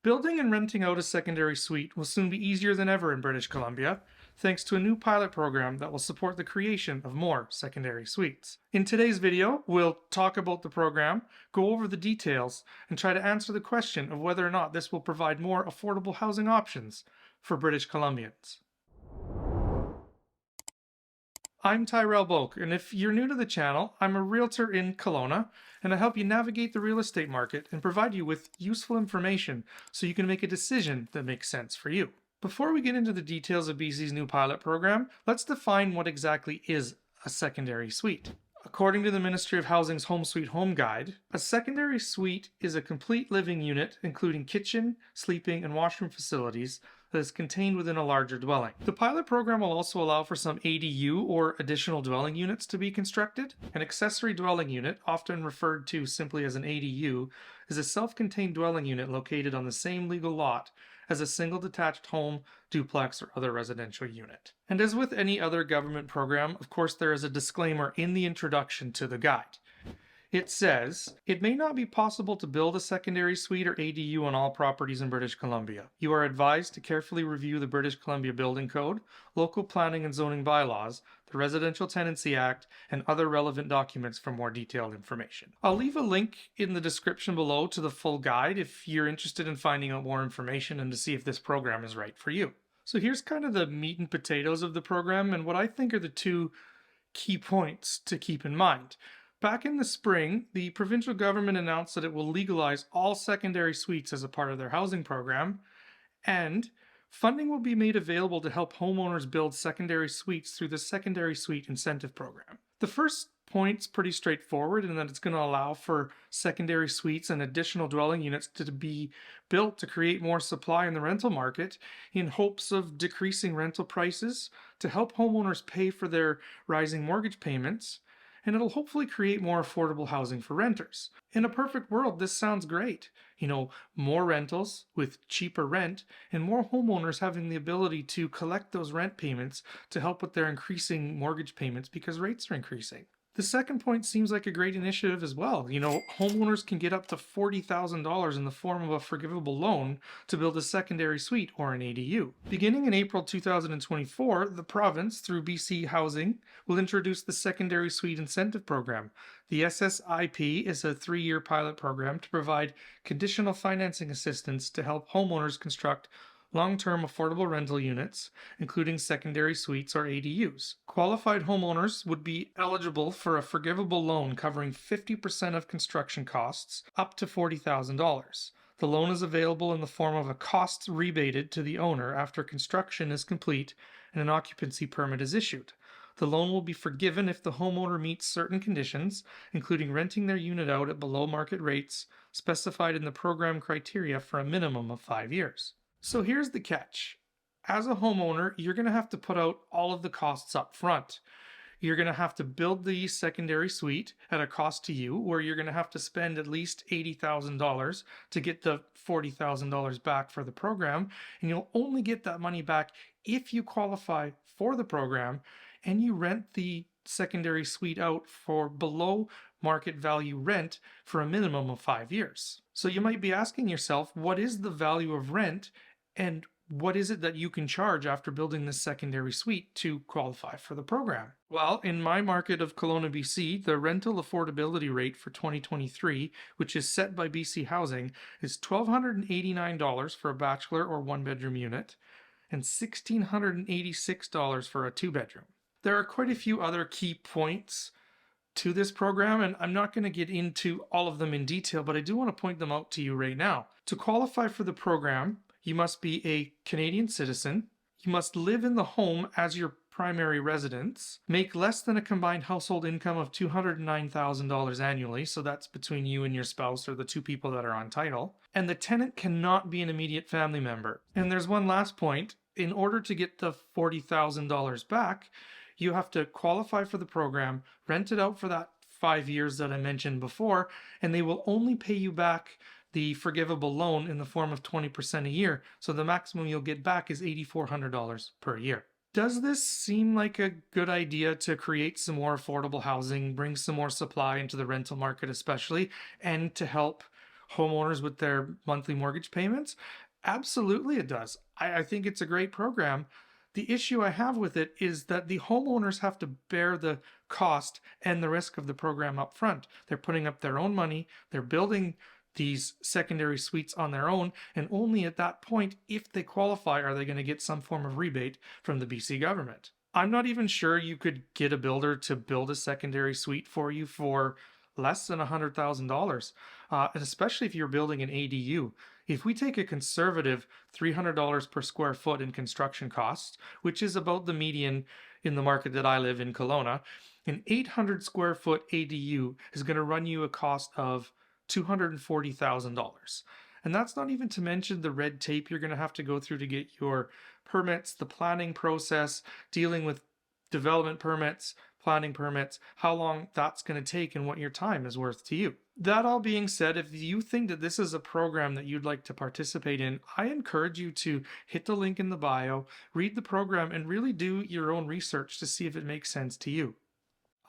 Building and renting out a secondary suite will soon be easier than ever in British Columbia, thanks to a new pilot program that will support the creation of more secondary suites. In today's video, we'll talk about the program, go over the details, and try to answer the question of whether or not this will provide more affordable housing options for British Columbians. I'm Tyrell Boake, and if you're new to the channel, I'm a realtor in Kelowna, and I help you navigate the real estate market and provide you with useful information so you can make a decision that makes sense for you. Before we get into the details of BC's new pilot program, let's define what exactly is a secondary suite. According to the Ministry of Housing's Home Sweet Home Guide, a secondary suite is a complete living unit including kitchen, sleeping, and washroom facilities that is contained within a larger dwelling. The pilot program will also allow for some ADU or additional dwelling units to be constructed. An accessory dwelling unit, often referred to simply as an ADU, is a self-contained dwelling unit located on the same legal lot as a single detached home, duplex, or other residential unit. And as with any other government program, of course there is a disclaimer in the introduction to the guide. It says, it may not be possible to build a secondary suite or ADU on all properties in British Columbia. You are advised to carefully review the British Columbia Building Code, local planning and zoning bylaws, the Residential Tenancy Act, and other relevant documents for more detailed information. I'll leave a link in the description below to the full guide if you're interested in finding out more information and to see if this program is right for you. So here's kind of the meat and potatoes of the program and what I think are the two key points to keep in mind. Back in the spring, the provincial government announced that it will legalize all secondary suites as a part of their housing program, and funding will be made available to help homeowners build secondary suites through the Secondary Suite Incentive Program. The first point's pretty straightforward in that it's going to allow for secondary suites and additional dwelling units to be built to create more supply in the rental market in hopes of decreasing rental prices to help homeowners pay for their rising mortgage payments, and it'll hopefully create more affordable housing for renters. In a perfect world, this sounds great. More rentals with cheaper rent and more homeowners having the ability to collect those rent payments to help with their increasing mortgage payments because rates are increasing. The second point seems like a great initiative as well. Homeowners can get up to $40,000 in the form of a forgivable loan to build a secondary suite or an ADU. Beginning in April 2024, the province, through BC Housing, will introduce the Secondary Suite Incentive Program. The SSIP is a 3-year pilot program to provide conditional financing assistance to help homeowners construct long-term affordable rental units, including secondary suites or ADUs. Qualified homeowners would be eligible for a forgivable loan covering 50% of construction costs, up to $40,000. The loan is available in the form of a cost rebated to the owner after construction is complete and an occupancy permit is issued. The loan will be forgiven if the homeowner meets certain conditions, including renting their unit out at below market rates specified in the program criteria for a minimum of 5 years. So here's the catch. As a homeowner, you're going to have to put out all of the costs up front. You're going to have to build the secondary suite at a cost to you, where you're going to have to spend at least $80,000 to get the $40,000 back for the program, and you'll only get that money back if you qualify for the program and you rent the secondary suite out for below market value rent for a minimum of 5 years. So you might be asking yourself, what is the value of rent and what is it that you can charge after building this secondary suite to qualify for the program? Well, in my market of Kelowna, BC, the rental affordability rate for 2023, which is set by BC Housing, is $1,289 for a bachelor or one-bedroom unit and $1,686 for a two-bedroom. There are quite a few other key points to this program, and I'm not going to get into all of them in detail, but I do want to point them out to you right now. To qualify for the program, you must be a Canadian citizen, you must live in the home as your primary residence, make less than a combined household income of $209,000 annually, so that's between you and your spouse or the two people that are on title, and the tenant cannot be an immediate family member. And there's one last point. In order to get the $40,000 back, you have to qualify for the program, rent it out for that 5 years that I mentioned before, and they will only pay you back the forgivable loan in the form of 20% a year. So the maximum you'll get back is $8,400 per year. Does this seem like a good idea to create some more affordable housing, bring some more supply into the rental market especially, and to help homeowners with their monthly mortgage payments? Absolutely, it does. I think it's a great program. The issue I have with it is that the homeowners have to bear the cost and the risk of the program up front. They're putting up their own money, they're building these secondary suites on their own, and only at that point, if they qualify, are they going to get some form of rebate from the BC government. I'm not even sure you could get a builder to build a secondary suite for you for less than $100,000, and especially if you're building an ADU. If we take a conservative $300 per square foot in construction costs, which is about the median in the market that I live in, Kelowna, an 800 square foot ADU is going to run you a cost of $240,000. And that's not even to mention the red tape you're going to have to go through to get your permits, the planning process, dealing with development permits, planning permits, how long that's going to take and what your time is worth to you. That all being said, if you think that this is a program that you'd like to participate in, I encourage you to hit the link in the bio, read the program, and really do your own research to see if it makes sense to you.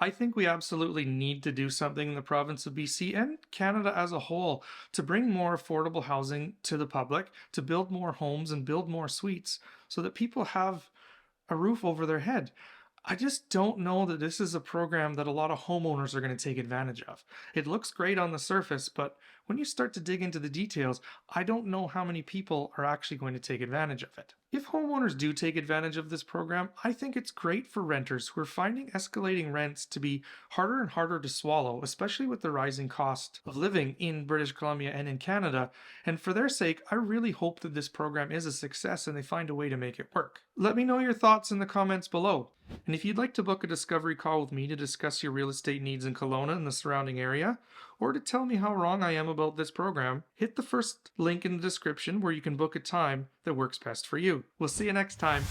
I think we absolutely need to do something in the province of BC and Canada as a whole to bring more affordable housing to the public, to build more homes and build more suites so that people have a roof over their head. I just don't know that this is a program that a lot of homeowners are going to take advantage of. It looks great on the surface, but when you start to dig into the details, I don't know how many people are actually going to take advantage of it. If homeowners do take advantage of this program, I think it's great for renters who are finding escalating rents to be harder and harder to swallow, especially with the rising cost of living in British Columbia and in Canada. And for their sake, I really hope that this program is a success and they find a way to make it work. Let me know your thoughts in the comments below. And if you'd like to book a discovery call with me to discuss your real estate needs in Kelowna and the surrounding area, or to tell me how wrong I am about this program, hit the first link in the description where you can book a time that works best for you. We'll see you next time.